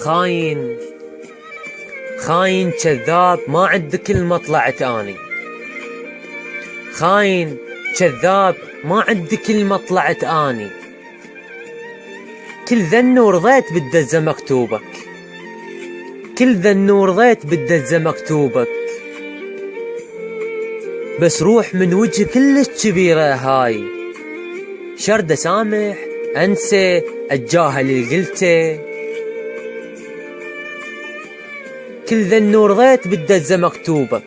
خاين خاين كذاب، ما عندك كلمة طلعت اني. خاين كذاب، ما عندي كلمة طلعت اني. كل ذن ورضيت بالدزة مكتوبك، كل ذن ورضيت بالدزة مكتوبك. بس روح من وجه كلش كبيرة هاي، شرد اسامح انسى اتجاهل اللي قلته. كل ذن ورضيت بالدزة مكتوبك،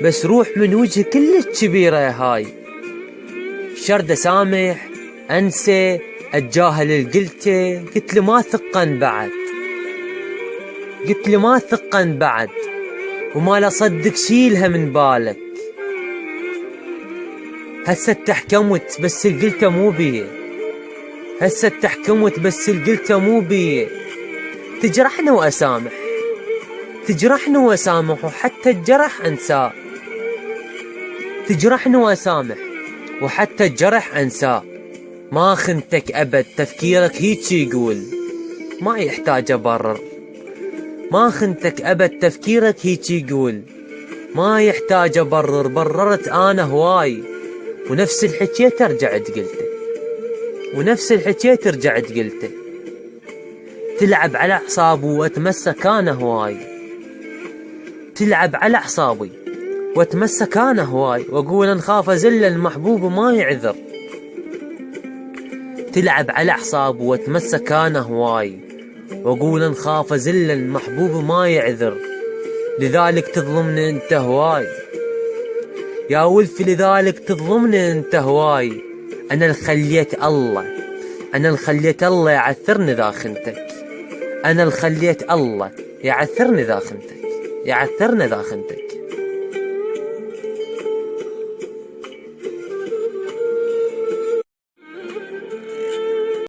بس روح من وجه كلش كبيرة هاي، شرد اسامح انسى اتجاهل اللي قلته. قلت لي ما ثقن بعد، قلت لي ما ثقن بعد، وما لا صدق شيلها من بالك. هسه تحكمت بس اللي قلته مو بيه، هسه تحكمت بس اللي قلته مو بيه. تجرحنا واسامح، تجرحنا واسامح وحتى الجرح انساه. تجرحنا واسامح وحتى الجرح انساه. ما خنتك ابد، تفكيرك هيك يقول، ما يحتاج ابرر. ما خنتك ابد، تفكيرك هيك يقول، ما يحتاج ابرر. بررت انا هواي، ونفس الحكيت رجعت قلته، ونفس الحكيت رجعت قلته. تلعب على اعصابي واتمسك انا هواي، تلعب على اعصابي واتمسك انا هواي، واقول نخاف ازل المحبوب ما يعذر. تلعب على اعصابي واتمسك انا هواي، واقول نخاف ازل المحبوب ما يعذر. لذلك تظلمني انت هواي يا ولفي، لذلك تظلمني انت هواي. انا اللي خليت الله، انا اللي خليت الله يعثرني ذا خنتك. انا اللي خليت الله يعثرني ذا خنتك، يعثرني ذا خنتك.